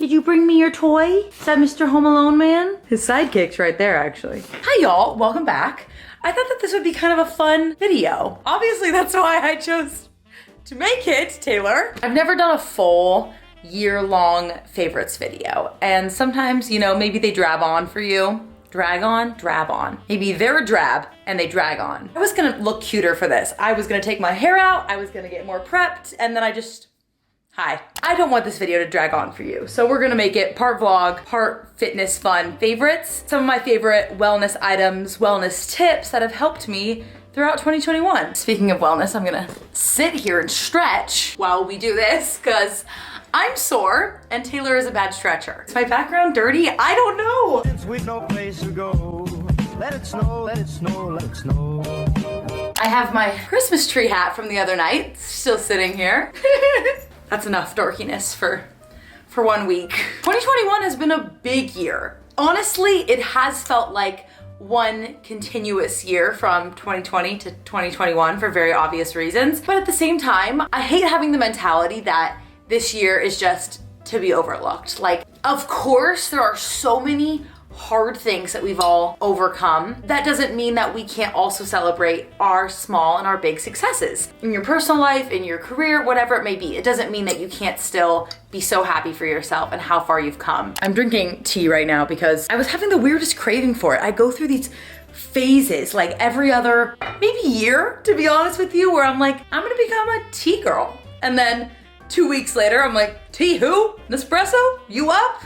Did you bring me your toy? Is that Mr. Home Alone man? His sidekick's right there, actually. Hi, y'all. Welcome back. I thought that this would be kind of a fun video. Obviously, that's why I chose to make it, Taylor. I've never done a full year-long favorites video. And sometimes, you know, maybe they drab on for you. Drag on, drab on. Maybe they're a drab and they drag on. I was gonna look cuter for this. I was gonna take my hair out, I was gonna get more prepped, and then hi. I don't want this video to drag on for you. So we're gonna make it part vlog, part fitness fun favorites. Some of my favorite wellness items, wellness tips that have helped me throughout 2021. Speaking of wellness, I'm gonna sit here and stretch while we do this because I'm sore and Taylor is a bad stretcher. Is my background dirty? I don't know. Since we've no place to go, let it snow, let it snow, let it snow. I have my Christmas tree hat from the other night, still sitting here. That's enough dorkiness for 1 week. 2021 has been a big year. Honestly, it has felt like one continuous year from 2020 to 2021 for very obvious reasons. But at the same time, I hate having the mentality that this year is just to be overlooked. Like, of course, there are so many hard things that we've all overcome. That doesn't mean that we can't also celebrate our small and our big successes. In your personal life, in your career, whatever it may be. It doesn't mean that you can't still be so happy for yourself and how far you've come. I'm drinking tea right now because I was having the weirdest craving for it. I go through these phases like every other, maybe year, to be honest with you, where I'm like, I'm gonna become a tea girl. And then 2 weeks later, I'm like, tea who? Nespresso? You up?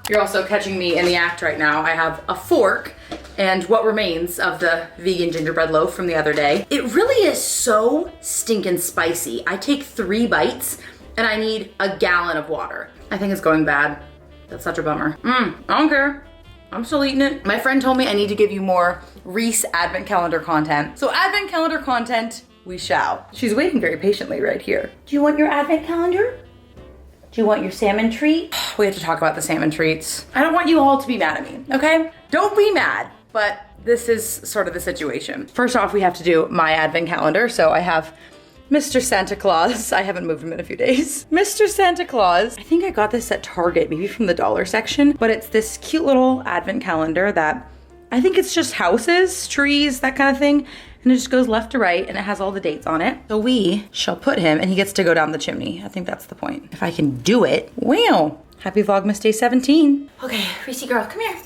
You're also catching me in the act right now. I have a fork and what remains of the vegan gingerbread loaf from the other day. It really is so stinking spicy. I take 3 bites and I need a gallon of water. I think it's going bad. That's such a bummer. I don't care. I'm still eating it. My friend told me I need to give you more Reese advent calendar content. So advent calendar content, we shall. She's waiting very patiently right here. Do you want your advent calendar? Do you want your salmon treat? We have to talk about the salmon treats. I don't want you all to be mad at me, okay? Don't be mad, but this is sort of the situation. First off, we have to do my advent calendar. So I have Mr. Santa Claus. I haven't moved him in a few days. Mr. Santa Claus. I think I got this at Target, maybe from the dollar section, but it's this cute little advent calendar that I think it's just houses, trees, that kind of thing. And it just goes left to right and it has all the dates on it. So we shall put him and he gets to go down the chimney. I think that's the point. If I can do it. Wow. Happy Vlogmas Day 17. Okay, Reese girl, come here.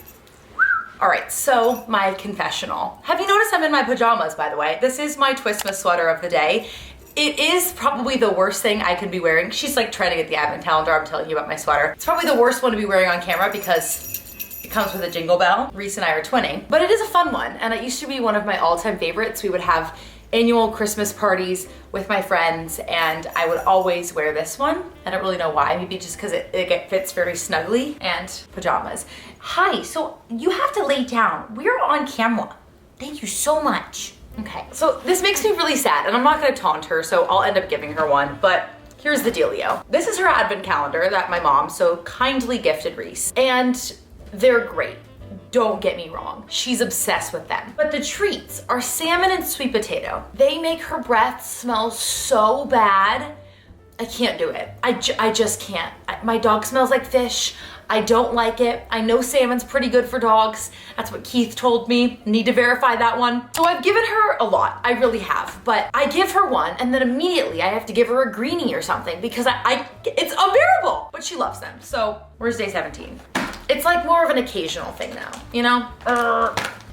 All right, so my confessional. Have you noticed I'm in my pajamas, by the way? This is my twistmas sweater of the day. It is probably the worst thing I could be wearing. She's like trying to get the advent calendar. I'm telling you about my sweater. It's probably the worst one to be wearing on camera because it comes with a jingle bell. Reese and I are twinning, but it is a fun one. And it used to be one of my all-time favorites. We would have annual Christmas parties with my friends and I would always wear this one. I don't really know why, maybe just because it fits very snugly and pajamas. Hi, so you have to lay down. We're on camera. Thank you so much. Okay, so this makes me really sad and I'm not gonna taunt her, so I'll end up giving her one, but here's the dealio. This is her advent calendar that my mom so kindly gifted Reese. And they're great. Don't get me wrong. She's obsessed with them. But the treats are salmon and sweet potato. They make her breath smell so bad. I can't do it. I just can't. My dog smells like fish. I don't like it. I know salmon's pretty good for dogs. That's what Keith told me. Need to verify that one. So I've given her a lot. I really have. But I give her one and then immediately I have to give her a greenie or something because it's unbearable. But she loves them. So where's day 17? It's like more of an occasional thing now, you know?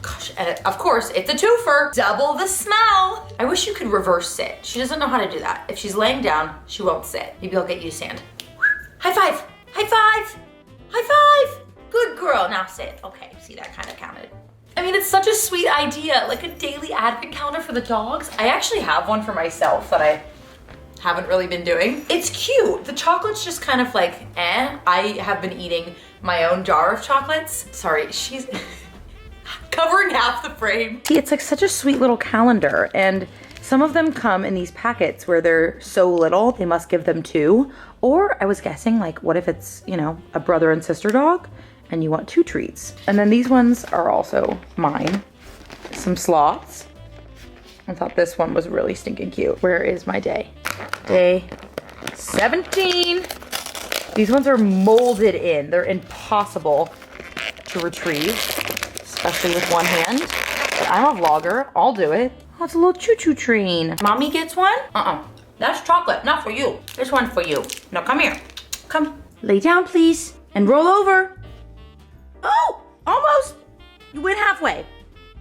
Gosh, and of course, it's a twofer. Double the smell. I wish you could reverse sit. She doesn't know how to do that. If she's laying down, she won't sit. Maybe I'll get you to stand. High five, high five, high five. Good girl, now sit. Okay, see, that kind of counted. I mean, it's such a sweet idea, like a daily advent calendar for the dogs. I actually have one for myself that I haven't really been doing. It's cute. The chocolate's just kind of like, eh. I have been eating my own jar of chocolates. Sorry, she's covering half the frame. It's like such a sweet little calendar and some of them come in these packets where they're so little, they must give them 2. Or I was guessing like, what if it's, you know, a brother and sister dog and you want 2 treats? And then these ones are also mine. Some sloths. I thought this one was really stinking cute. Where is my day? Day 17. These ones are molded in. They're impossible to retrieve, especially with one hand. But I'm a vlogger, I'll do it. Oh, it's a little choo-choo train. Mommy gets one? That's chocolate, not for you. This one's for you. Now come here, come. Lay down, please, and roll over. Oh, almost. You went halfway.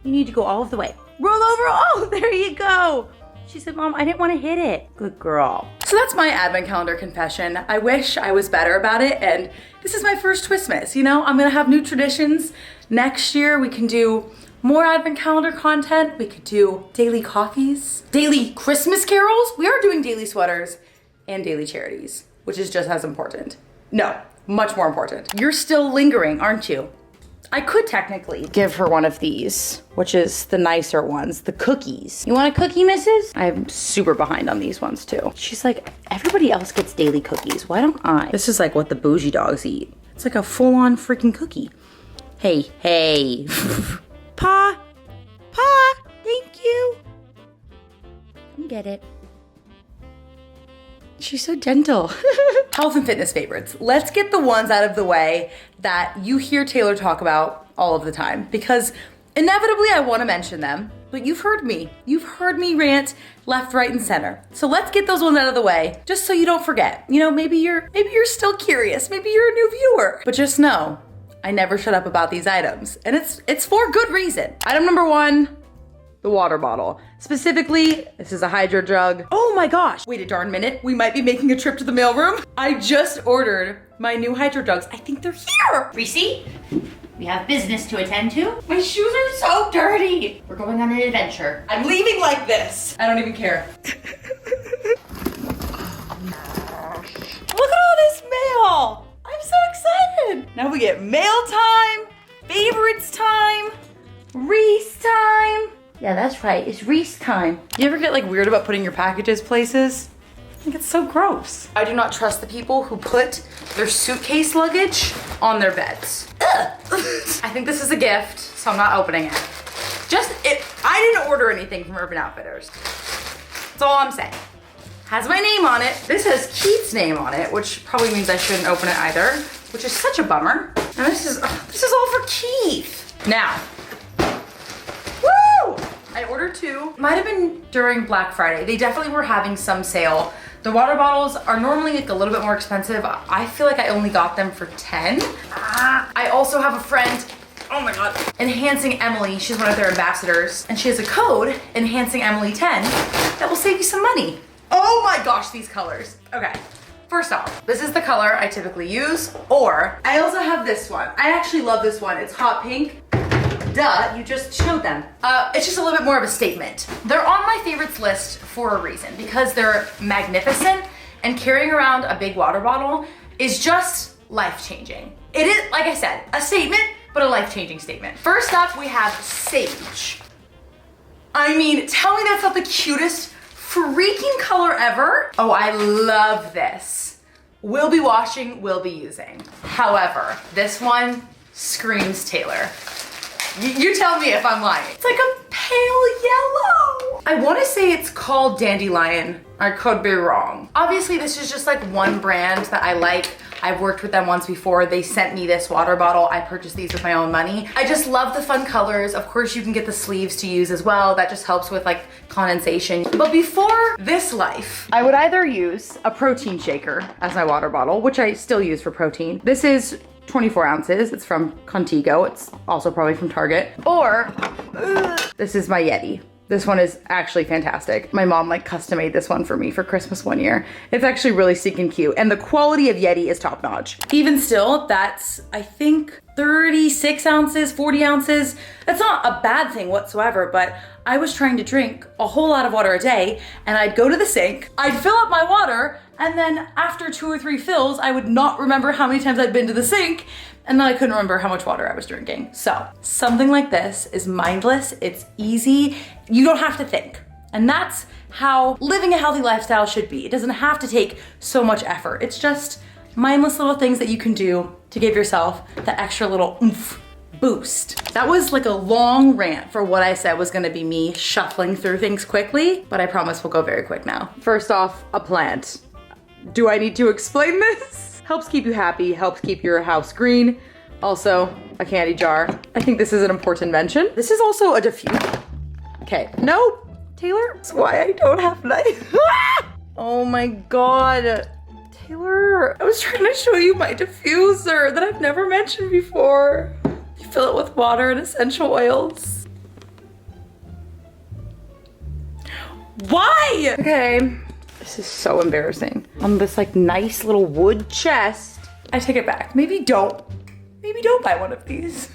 You need to go all of the way. Roll over, oh, there you go. She said, Mom, I didn't want to hit it. Good girl. So that's my advent calendar confession. I wish I was better about it, and this is my first Twistmas, you know? I'm gonna have new traditions. Next year, we can do more advent calendar content. We could do daily coffees, daily Christmas carols. We are doing daily sweaters and daily charities, which is just as important. No, much more important. You're still lingering, aren't you? I could technically give her one of these, which is the nicer ones, the cookies. You want a cookie, missus? I'm super behind on these ones too. She's like, everybody else gets daily cookies. Why don't I? This is like what the bougie dogs eat. It's like a full-on freaking cookie. Hey, hey. Pa, thank you. Come get it. She's so gentle. Health and fitness favorites. Let's get the ones out of the way that you hear Taylor talk about all of the time, because inevitably I want to mention them, but you've heard me. You've heard me rant left, right, and center. So let's get those ones out of the way, just so you don't forget. You know, maybe you're still curious. Maybe you're a new viewer, but just know I never shut up about these items, and it's for good reason. Item number 1, the water bottle. Specifically, this is a hydro jug. Oh my gosh, wait a darn minute. We might be making a trip to the mailroom. I just ordered my new hydro jugs. I think they're here. Reese, we have business to attend to. My shoes are so dirty. We're going on an adventure. I'm leaving like this. I don't even care. Look at all this mail. I'm so excited. Now we get mail time, favorites time, Reese time. Yeah, that's right, it's Reese time. You ever get like weird about putting your packages places? I think it's so gross. I do not trust the people who put their suitcase luggage on their beds. Ugh. I think this is a gift, so I'm not opening it. I didn't order anything from Urban Outfitters. That's all I'm saying. Has my name on it. This has Keith's name on it, which probably means I shouldn't open it either, which is such a bummer. And this is all for Keith. Now, I ordered 2. Might have been during Black Friday. They definitely were having some sale. The water bottles are normally like a little bit more expensive. I feel like I only got them for 10. I also have a friend, oh my God, Enhancing Emily. She's one of their ambassadors, and she has a code, Enhancing Emily 10, that will save you some money. Oh my gosh, these colors. Okay. First off, this is the color I typically use, or I also have this one. I actually love this one. It's hot pink. Duh, you just showed them. It's just a little bit more of a statement. They're on my favorites list for a reason, because they're magnificent, and carrying around a big water bottle is just life-changing. It is, like I said, a statement, but a life-changing statement. First up, we have Sage. I mean, tell me that's not the cutest freaking color ever. Oh, I love this. Will be washing, will be using. However, this one screams Taylor. You tell me if I'm lying. It's like a pale yellow. I want to say it's called Dandelion. I could be wrong. Obviously, this is just like one brand that I like. I've worked with them once before. They sent me this water bottle. I purchased these with my own money. I just love the fun colors. Of course, you can get the sleeves to use as well. That just helps with like condensation. But before this life, I would either use a protein shaker as my water bottle, which I still use for protein. This is 24 ounces. It's from Contigo. It's also probably from Target. Or this is my Yeti. This one is actually fantastic. My mom like custom made this one for me for Christmas one year. It's actually really stinking cute. And the quality of Yeti is top notch. Even still, that's, I think, 36 ounces, 40 ounces. That's not a bad thing whatsoever, but I was trying to drink a whole lot of water a day, and I'd go to the sink, I'd fill up my water, and then after 2 or 3 fills, I would not remember how many times I'd been to the sink, and then I couldn't remember how much water I was drinking. So something like this is mindless, it's easy, you don't have to think. And that's how living a healthy lifestyle should be. It doesn't have to take so much effort. It's just mindless little things that you can do to give yourself that extra little oomph boost. That was like a long rant for what I said was gonna be me shuffling through things quickly, but I promise we'll go very quick now. First off, a plant. Do I need to explain this? Helps keep you happy, helps keep your house green. Also, a candy jar. I think this is an important mention. This is also a diffuser. Okay, no, Taylor, that's why I don't have knife. Oh my God, Taylor, I was trying to show you my diffuser that I've never mentioned before. You fill it with water and essential oils. Why? Okay, this is so embarrassing. On this like nice little wood chest. I take it back. Maybe don't buy one of these.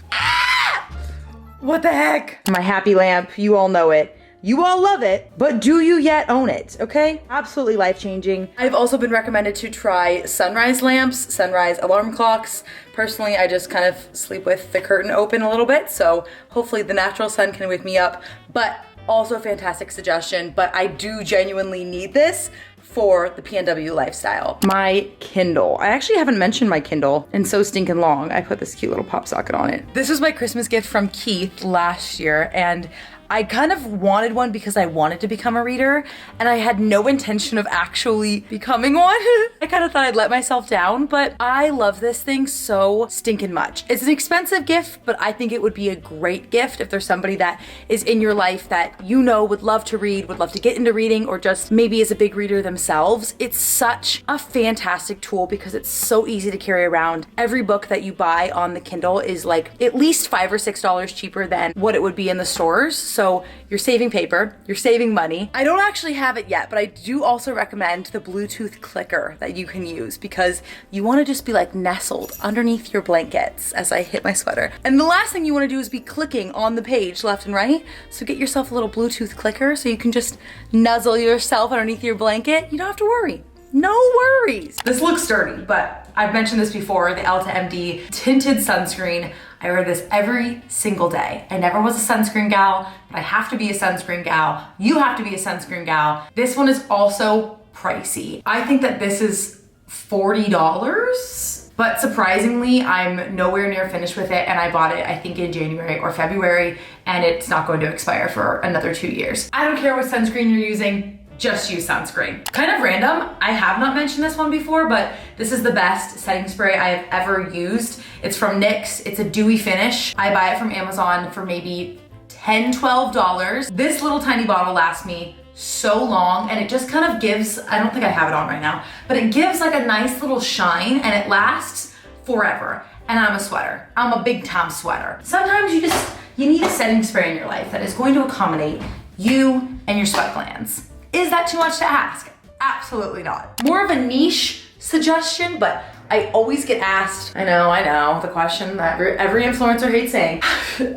What the heck? My happy lamp, you all know it. You all love it, but do you yet own it, okay? Absolutely life-changing. I've also been recommended to try sunrise lamps, sunrise alarm clocks. Personally, I just kind of sleep with the curtain open a little bit, so hopefully the natural sun can wake me up, but also a fantastic suggestion, but I do genuinely need this for the PNW lifestyle. My Kindle. I actually haven't mentioned my Kindle in so stinking long. I put this cute little pop socket on it. This was my Christmas gift from Keith last year, and I kind of wanted one because I wanted to become a reader, and I had no intention of actually becoming one. I kind of thought I'd let myself down, but I love this thing so stinking much. It's an expensive gift, but I think it would be a great gift if there's somebody that is in your life that you know would love to read, would love to get into reading, or just maybe is a big reader themselves. It's such a fantastic tool because it's so easy to carry around. Every book that you buy on the Kindle is like at least $5 or $6 cheaper than what it would be in the stores. So you're saving paper, you're saving money. I don't actually have it yet, but I do also recommend the Bluetooth clicker that you can use because you want to just be like nestled underneath your blankets as I hit my sweater. And the last thing you want to do is be clicking on the page left and right. So get yourself a little Bluetooth clicker so you can just nuzzle yourself underneath your blanket. You don't have to worry. No worries. This looks dirty, but I've mentioned this before, the Elta MD tinted sunscreen. I wear this every single day. I never was a sunscreen gal, but I have to be a sunscreen gal. You have to be a sunscreen gal. This one is also pricey. I think that this is $40, but surprisingly, I'm nowhere near finished with it, and I bought it, I think, in January or February, and it's not going to expire for another 2 years. I don't care what sunscreen you're using, just use sunscreen. Kind of random, I have not mentioned this one before, but this is the best setting spray I have ever used. It's from NYX, it's a dewy finish. I buy it from Amazon for maybe $10, $12. This little tiny bottle lasts me so long, and it just kind of gives, I don't think I have it on right now, but it gives like a nice little shine, and it lasts forever. And I'm a sweater. I'm a big time sweater. Sometimes you need a setting spray in your life that is going to accommodate you and your sweat glands. Is that too much to ask? Absolutely not. More of a niche suggestion, but I always get asked, I know, the question that every influencer hates saying.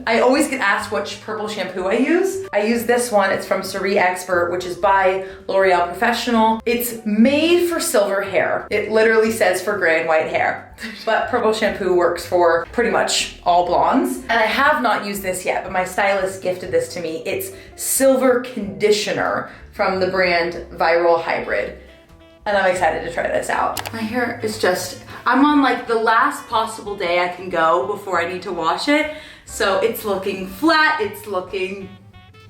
I always get asked which purple shampoo I use. I use this one, it's from Cerie Expert, which is by L'Oreal Professional. It's made for silver hair. It literally says for gray and white hair, but purple shampoo works for pretty much all blondes. And I have not used this yet, but my stylist gifted this to me. It's Silver Conditioner from the brand Viral Hybrid. And I'm excited to try this out. My hair is just, I'm on like the last possible day I can go before I need to wash it. So it's looking flat, it's looking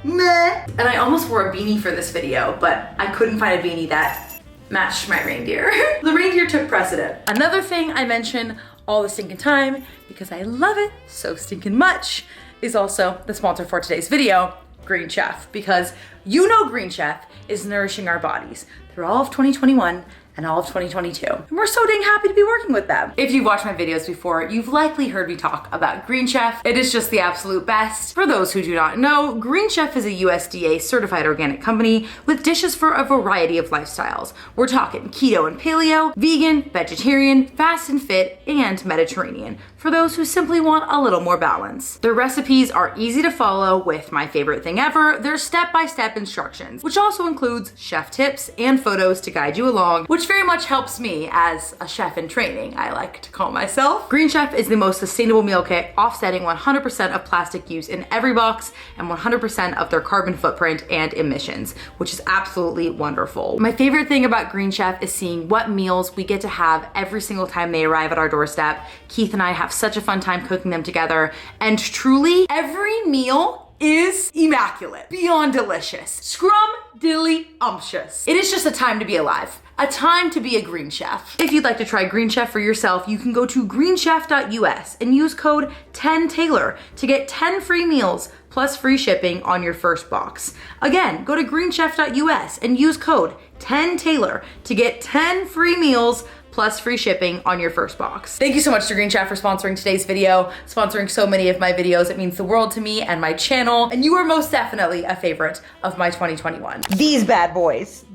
meh. And I almost wore a beanie for this video, but I couldn't find a beanie that matched my reindeer. The reindeer took precedent. Another thing I mention all the stinking time, because I love it so stinking much, is also the sponsor for today's video, Green Chef, because you know Green Chef is nourishing our bodies through all of 2021 and all of 2022. And we're so dang happy to be working with them. If you've watched my videos before, you've likely heard me talk about Green Chef. It is just the absolute best. For those who do not know, Green Chef is a USDA certified organic company with dishes for a variety of lifestyles. We're talking keto and paleo, vegan, vegetarian, fast and fit, and Mediterranean, for those who simply want a little more balance. Their recipes are easy to follow with my favorite thing ever, their step-by-step instructions, which also includes chef tips and photos to guide you along, which very much helps me as a chef in training, I like to call myself. Green Chef is the most sustainable meal kit, offsetting 100% of plastic use in every box and 100% of their carbon footprint and emissions, which is absolutely wonderful. My favorite thing about Green Chef is seeing what meals we get to have every single time they arrive at our doorstep. Keith and I have such a fun time cooking them together, and truly every meal is immaculate, beyond delicious, scrum-dilly-umptious. It is just a time to be alive. a time to be a Green Chef. If you'd like to try Green Chef for yourself, you can go to greenchef.us and use code 10Taylor to get 10 free meals plus free shipping on your first box. Again, go to greenchef.us and use code 10Taylor to get 10 free meals plus free shipping on your first box. Thank you so much to Green Chef for sponsoring today's video, sponsoring so many of my videos. It means the world to me and my channel, and you are most definitely a favorite of my 2021. These bad boys,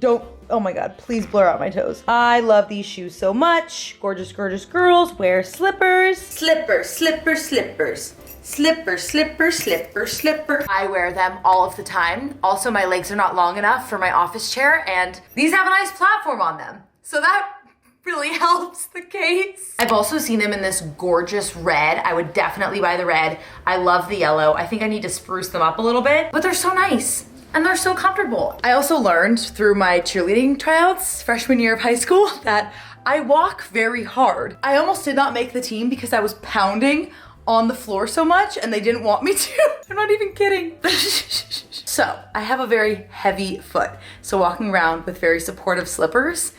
oh my God, please blur out my toes. I love these shoes so much. Gorgeous, gorgeous girls wear slippers. Slippers, slippers, slippers. Slipper, slipper, slipper, slipper. I wear them all of the time. Also, my legs are not long enough for my office chair, and these have a nice platform on them. So that really helps the case. I've also seen them in this gorgeous red. I would definitely buy the red. I love the yellow. I think I need to spruce them up a little bit, but they're so nice and they're so comfortable. I also learned through my cheerleading tryouts freshman year of high school that I walk very hard. I almost did not make the team because I was pounding on the floor so much and they didn't want me to. I'm not even kidding. So I have a very heavy foot. So walking around with very supportive slippers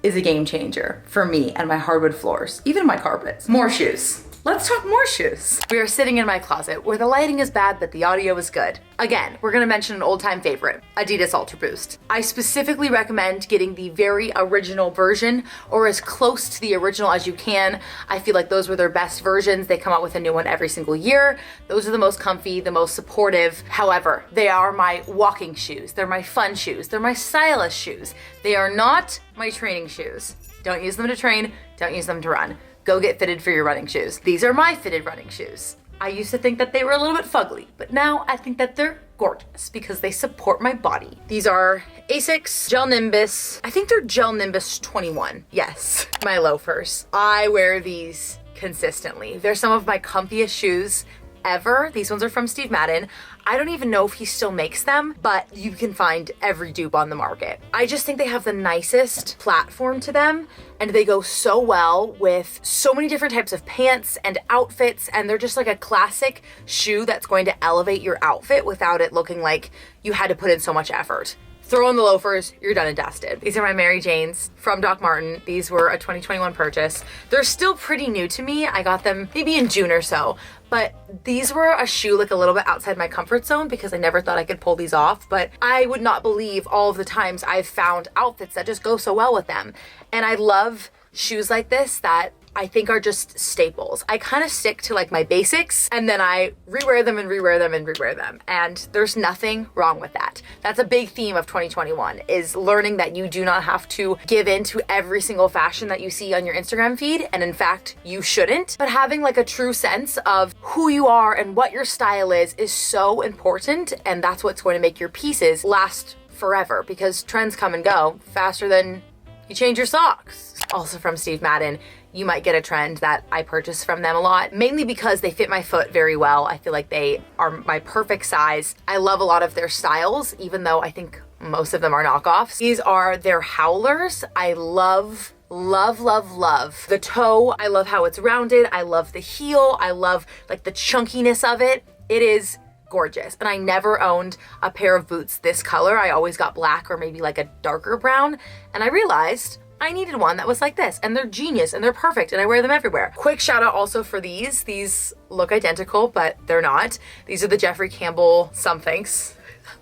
is a game changer for me and my hardwood floors, even my carpets. More shoes. Let's talk more shoes. We are sitting in my closet where the lighting is bad, but the audio is good. Again, we're gonna mention an old time favorite, Adidas Ultra Boost. I specifically recommend getting the very original version or as close to the original as you can. I feel like those were their best versions. They come out with a new one every single year. Those are the most comfy, the most supportive. However, they are my walking shoes. They're my fun shoes. They're my stylish shoes. They are not my training shoes. Don't use them to train, don't use them to run. Go get fitted for your running shoes. These are my fitted running shoes. I used to think that they were a little bit fugly, but now I think that they're gorgeous because they support my body. These are Asics Gel Nimbus. I think they're Gel Nimbus 21. Yes, my loafers. I wear these consistently. They're some of my comfiest shoes ever. These ones are from Steve Madden. I don't even know if he still makes them, but you can find every dupe on the market. I just think they have the nicest platform to them, and they go so well with so many different types of pants and outfits, and they're just like a classic shoe that's going to elevate your outfit without it looking like you had to put in so much effort. Throw on the loafers, you're done and dusted. These are my Mary Janes from Doc Martin. These were a 2021 purchase. They're still pretty new to me. I got them maybe in June or so, but these were a shoe like a little bit outside my comfort zone because I never thought I could pull these off, but I would not believe all of the times I've found outfits that just go so well with them. And I love shoes like this that I think are just staples. I kind of stick to like my basics and then I rewear them and rewear them and rewear them. And there's nothing wrong with that. That's a big theme of 2021 is learning that you do not have to give in to every single fashion that you see on your Instagram feed. And in fact, you shouldn't, but having like a true sense of who you are and what your style is so important. And that's what's going to make your pieces last forever because trends come and go faster than you change your socks. Also from Steve Madden, you might get a trend that I purchase from them a lot, mainly because they fit my foot very well. I feel like they are my perfect size. I love a lot of their styles, even though I think most of them are knockoffs. These are their howlers. I love, love, love, love the toe. I love how it's rounded. I love the heel. I love like the chunkiness of it. It is gorgeous. And I never owned a pair of boots this color. I always got black or maybe like a darker brown. And I realized I needed one that was like this, and they're genius and they're perfect and I wear them everywhere. Quick shout out also for these. These look identical, but they're not. These are the Jeffrey Campbell somethings.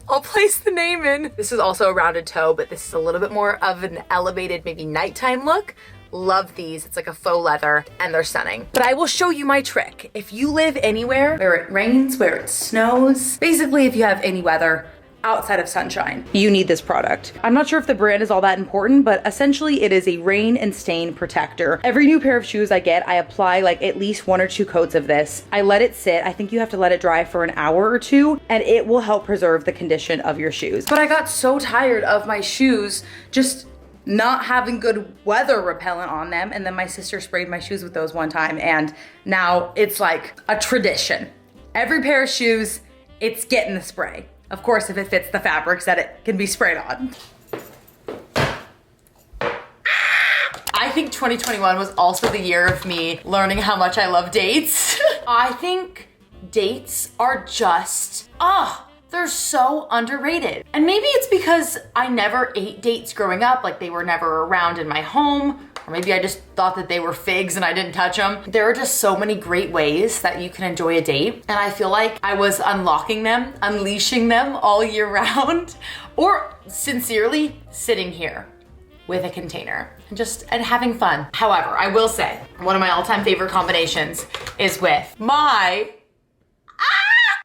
I'll place the name in. This is also a rounded toe, but this is a little bit more of an elevated, maybe nighttime look. Love these. It's like a faux leather and they're stunning. But I will show you my trick. If you live anywhere where it rains, where it snows, basically if you have any weather outside of sunshine, you need this product. I'm not sure if the brand is all that important, but essentially it is a rain and stain protector. Every new pair of shoes I get, I apply like at least 1 or 2 coats of this. I let it sit. I think you have to let it dry for an hour or 2, and it will help preserve the condition of your shoes. But I got so tired of my shoes just not having good weather repellent on them, and then my sister sprayed my shoes with those one time, and now it's like a tradition. Every pair of shoes, it's getting the spray. Of course, if it fits the fabrics that it can be sprayed on. I think 2021 was also the year of me learning how much I love dates. I think dates are just, They're so underrated. And maybe it's because I never ate dates growing up, like they were never around in my home, or maybe I just thought that they were figs and I didn't touch them. There are just so many great ways that you can enjoy a date. And I feel like I was unlocking them, unleashing them all year round, or sincerely sitting here with a container and having fun. However, I will say one of my all-time favorite combinations is with my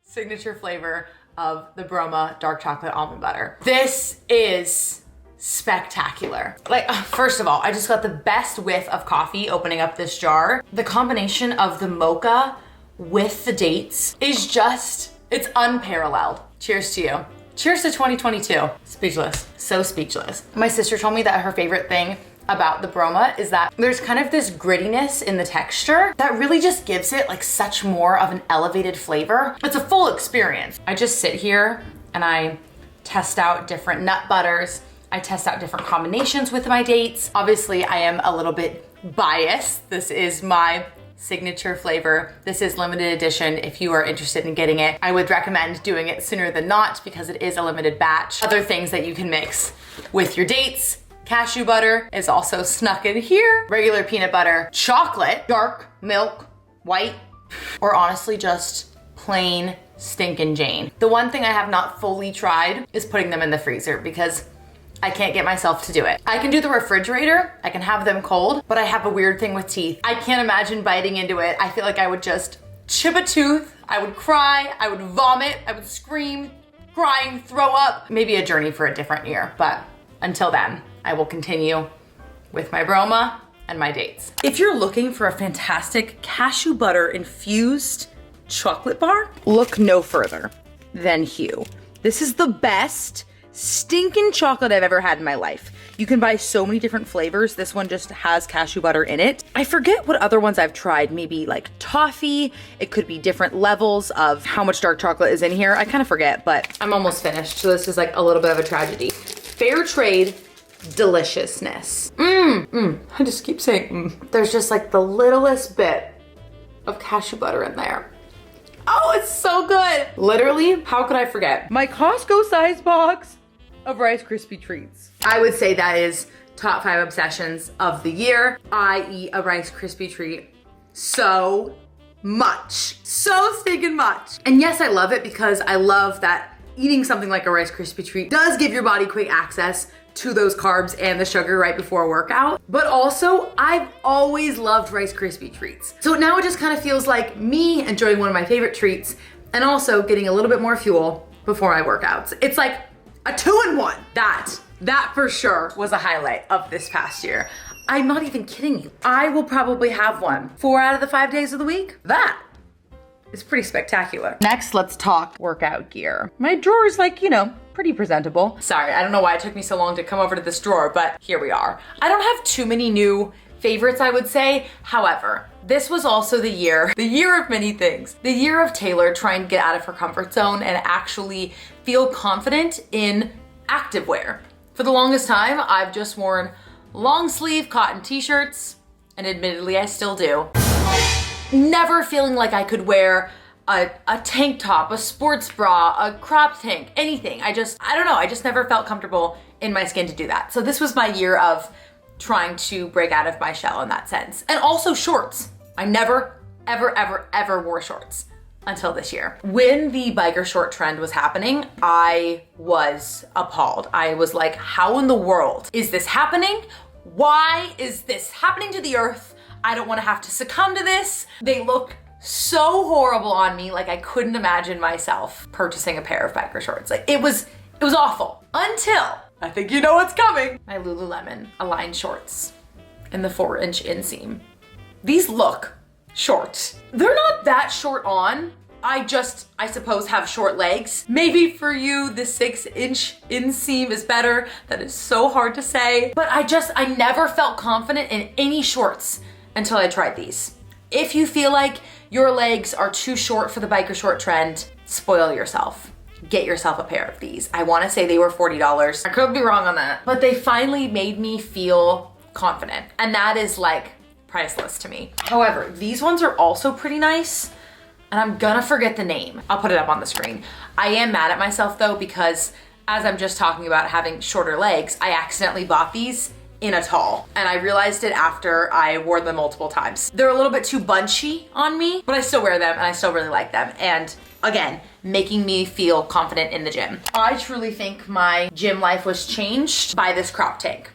signature flavor of the Broma dark chocolate almond butter. This is spectacular. Like, first of all, I just got the best whiff of coffee opening up this jar. The combination of the mocha with the dates is just, it's unparalleled. Cheers to you. Cheers to 2022. Speechless, so speechless. My sister told me that her favorite thing about the Broma is that there's kind of this grittiness in the texture that really just gives it like such more of an elevated flavor. It's a full experience. I just sit here and I test out different nut butters. I test out different combinations with my dates. Obviously, I am a little bit biased. This is my signature flavor. This is limited edition. If you are interested in getting it, I would recommend doing it sooner than not because it is a limited batch. Other things that you can mix with your dates. Cashew butter is also snuck in here. Regular peanut butter, chocolate, dark milk, white, or honestly just plain stinkin' Jane. The one thing I have not fully tried is putting them in the freezer because I can't get myself to do it. I can do the refrigerator, I can have them cold, but I have a weird thing with teeth. I can't imagine biting into it. I feel like I would just chip a tooth, I would cry, I would vomit, I would scream, crying, throw up. Maybe a journey for a different year, but until then, I will continue with my Broma and my dates. If you're looking for a fantastic cashew butter infused chocolate bar, look no further than Hue. This is the best stinking chocolate I've ever had in my life. You can buy so many different flavors. This one just has cashew butter in it. I forget what other ones I've tried, maybe like toffee. It could be different levels of how much dark chocolate is in here. I kind of forget, but I'm almost finished. So this is like a little bit of a tragedy. Fair trade deliciousness. I just keep saying There's just like the littlest bit of cashew butter in there. Oh, it's so good. Literally, how could I forget? My Costco size box of Rice Krispie treats. I would say that is top 5 obsessions of the year. I eat a Rice Krispie treat so much. So stinking much. And yes, I love it because I love that eating something like a Rice Krispie treat does give your body quick access to those carbs and the sugar right before a workout. But also, I've always loved Rice Krispie treats. So now it just kind of feels like me enjoying one of my favorite treats and also getting a little bit more fuel before my workouts. It's like a 2-in-1. That for sure was a highlight of this past year. I'm not even kidding you. I will probably have one 4 out of the 5 days of the week. That is pretty spectacular. Next, let's talk workout gear. My drawer is like, pretty presentable. Sorry, I don't know why it took me so long to come over to this drawer, but here we are. I don't have too many new favorites, I would say. However, this was also the year of many things. The year of Taylor trying to get out of her comfort zone and actually feel confident in activewear. For the longest time, I've just worn long sleeve cotton t-shirts, and admittedly, I still do. Never feeling like I could wear a tank top, a sports bra, a crop tank, anything. I don't know, I just never felt comfortable in my skin to do that. So this was my year of trying to break out of my shell in that sense. And also shorts. I never, ever wore shorts until this year. When the biker short trend was happening, I was appalled. I was like, how in the world is this happening? Why is this happening to the earth? I don't want to have to succumb to this. They look so horrible on me. Like I couldn't imagine myself purchasing a pair of biker shorts. Like it was awful until I think you know what's coming. My Lululemon Align shorts in the 4-inch inseam. These look short. They're not that short on. I suppose have short legs. Maybe for you, the 6-inch inseam is better. That is so hard to say. But I never felt confident in any shorts until I tried these. If you feel like your legs are too short for the biker short trend, spoil yourself. Get yourself a pair of these. I wanna say they were $40. I could be wrong on that. But they finally made me feel confident. And that is like priceless to me. However, these ones are also pretty nice. and I'm gonna forget the name. I'll put it up on the screen. I am mad at myself though, because as I'm just talking about having shorter legs, I accidentally bought these in a tall, and I realized it after I wore them multiple times. They're a little bit too bunchy on me, but I still wear them and I still really like them. And again, making me feel confident in the gym. I truly think my gym life was changed by this crop tank.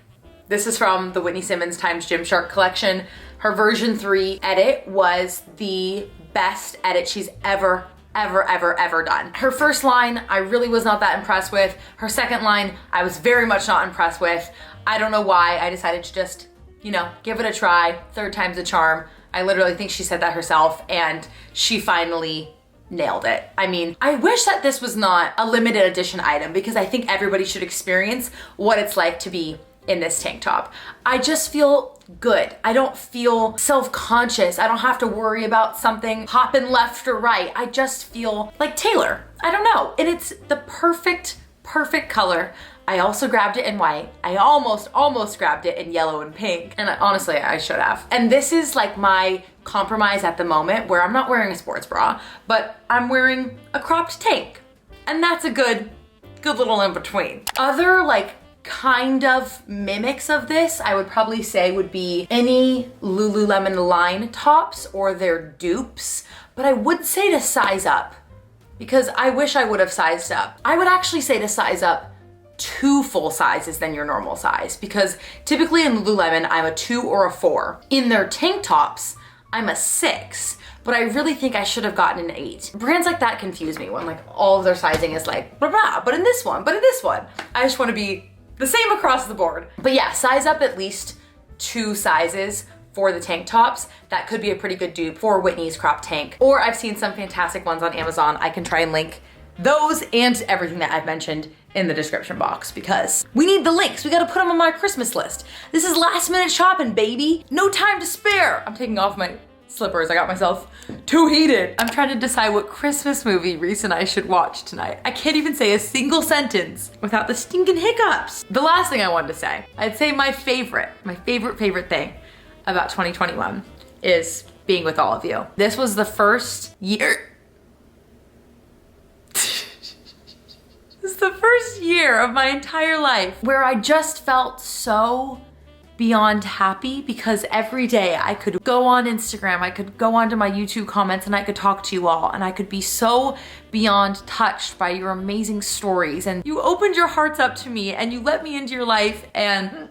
This is from the Whitney Simmons Times Gymshark collection. Her version 3 edit was the best edit she's ever done. Her first line, I really was not that impressed with. Her second line, I was very much not impressed with. I don't know why. I decided to just, you know, give it a try. Third time's a charm. I literally think she said that herself, and she finally nailed it. I mean, I wish that this was not a limited edition item, because I think everybody should experience what it's like to be in this tank top. I just feel good. I don't feel self-conscious. I don't have to worry about something hopping left or right. I just feel like Taylor. I don't know. And it's the perfect color. I also grabbed it in white. I almost grabbed it in yellow and pink. And honestly, I should have. And this is like my compromise at the moment, where I'm not wearing a sports bra, but I'm wearing a cropped tank. And that's a good little in between. Other like kind of mimics of this, I would probably say would be any Lululemon line tops or their dupes, but I would say to size up, because I wish I would have sized up. I would actually say to size up 2 full sizes than your normal size, because typically in Lululemon, I'm a 2 or a 4. In their tank tops, I'm a 6, but I really think I should have gotten an 8. Brands like that confuse me when like all of their sizing is like, blah, blah, but in this one. I just wanna be the same across the board. But yeah, size up at least 2 sizes for the tank tops. That could be a pretty good dupe for Whitney's crop tank. Or I've seen some fantastic ones on Amazon. I can try and link those and everything that I've mentioned in the description box, because we need the links. We gotta put them on my Christmas list. This is last minute shopping, baby. No time to spare. I'm taking off my slippers. I got myself too heated. I'm trying to decide what Christmas movie Reese and I should watch tonight. I can't even say a single sentence without the stinking hiccups. The last thing I wanted to say, I'd say my favorite thing about 2021 is being with all of you. This was the first year. This is the first year of my entire life where I just felt so beyond happy, because every day I could go on Instagram, I could go onto my YouTube comments, and I could talk to you all, and I could be so beyond touched by your amazing stories, and you opened your hearts up to me and you let me into your life, and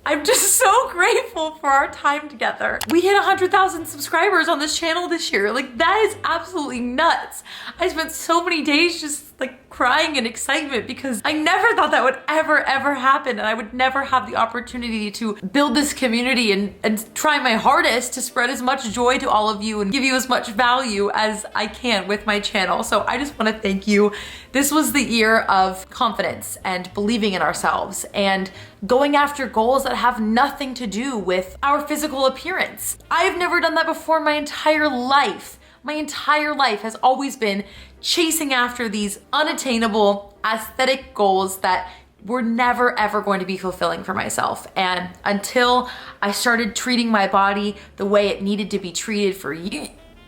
I'm just so grateful for our time together. We hit 100,000 subscribers on this channel this year. Like, that is absolutely nuts. I spent so many days just like crying in excitement, because I never thought that would ever happen, and I would never have the opportunity to build this community and try my hardest to spread as much joy to all of you and give you as much value as I can with my channel. So I just want to thank you. This was the year of confidence and believing in ourselves and going after goals that have nothing to do with our physical appearance. I've never done that before in my entire life. My entire life has always been chasing after these unattainable aesthetic goals that were never ever going to be fulfilling for myself. And until I started treating my body the way it needed to be treated for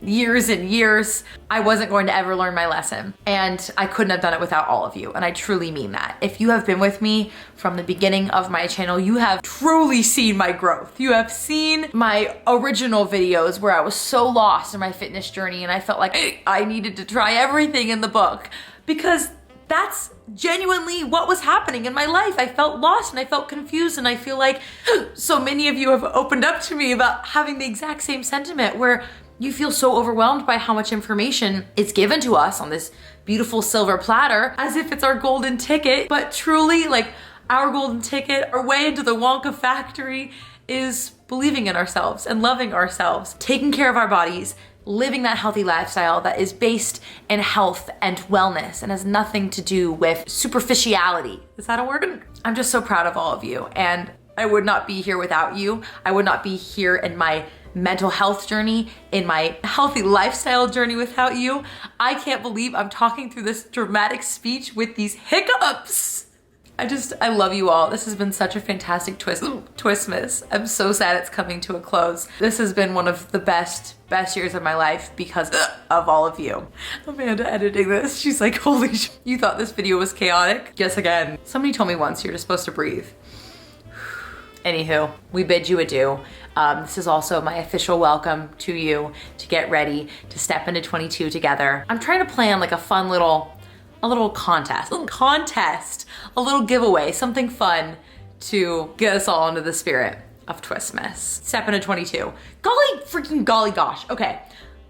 years and years, I wasn't going to ever learn my lesson. And I couldn't have done it without all of you. And I truly mean that. If you have been with me from the beginning of my channel, you have truly seen my growth. You have seen my original videos where I was so lost in my fitness journey and I felt like I needed to try everything in the book, because that's genuinely what was happening in my life. I felt lost and I felt confused, and I feel like so many of you have opened up to me about having the exact same sentiment, where you feel so overwhelmed by how much information is given to us on this beautiful silver platter, as if it's our golden ticket. But truly, like, our golden ticket, our way into the Wonka factory, is believing in ourselves and loving ourselves, taking care of our bodies, living that healthy lifestyle that is based in health and wellness and has nothing to do with superficiality. Is that a word? I'm just so proud of all of you, and I would not be here without you. I would not be here in my mental health journey, in my healthy lifestyle journey without you. I can't believe I'm talking through this dramatic speech with these hiccups. I love you all. This has been such a fantastic twistmas. I'm so sad it's coming to a close. This has been one of the best years of my life because of all of you. Amanda editing this, she's like, holy sh, you thought this video was chaotic? Yes, again. Somebody told me once you're just supposed to breathe. Anywho, we bid you adieu. This is also my official welcome to you to get ready to step into 22 together. I'm trying to plan like a fun little contest, a little giveaway, something fun to get us all into the spirit of twistmas. Step into 22. Golly gosh. Okay.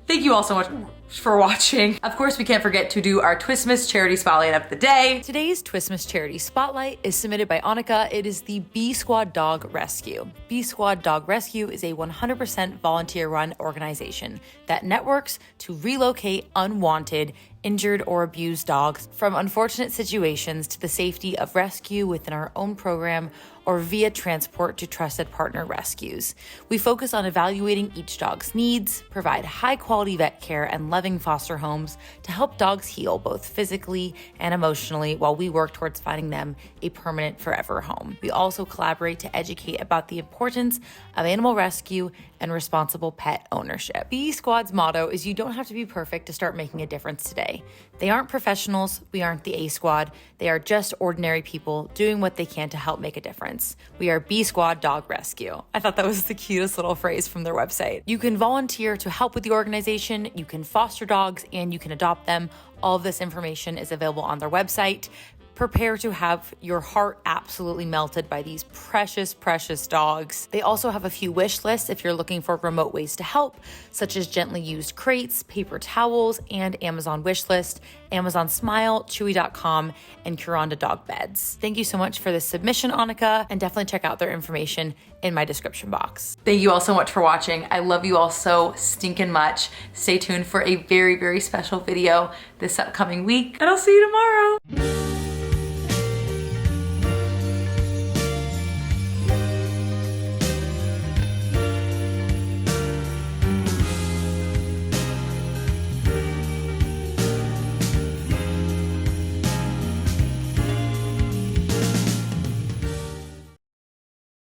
Thank you all so much for watching. Of course, we can't forget to do our Twistmas charity spotlight of the day. Today's Twistmas charity spotlight is submitted by Annika. It is the B Squad Dog Rescue. B Squad Dog Rescue is a 100% volunteer-run organization that networks to relocate unwanted, injured, or abused dogs from unfortunate situations to the safety of rescue within our own program or via transport to trusted partner rescues. We focus on evaluating each dog's needs, provide high-quality vet care and loving foster homes to help dogs heal both physically and emotionally while we work towards finding them a permanent forever home. We also collaborate to educate about the importance of animal rescue and responsible pet ownership. B Squad's motto is you don't have to be perfect to start making a difference today. They aren't professionals, we aren't the A Squad, they are just ordinary people doing what they can to help make a difference. We are B Squad Dog Rescue. I thought that was the cutest little phrase from their website. You can volunteer to help with the organization, you can foster dogs, and you can adopt them. All of this information is available on their website. Prepare to have your heart absolutely melted by these precious, precious dogs. They also have a few wish lists if you're looking for remote ways to help, such as gently used crates, paper towels, and Amazon wish list, Amazon Smile, Chewy.com, and Curanda dog beds. Thank you so much for this submission, Annika, and definitely check out their information in my description box. Thank you all so much for watching. I love you all so stinking much. Stay tuned for a very, very special video this upcoming week, and I'll see you tomorrow.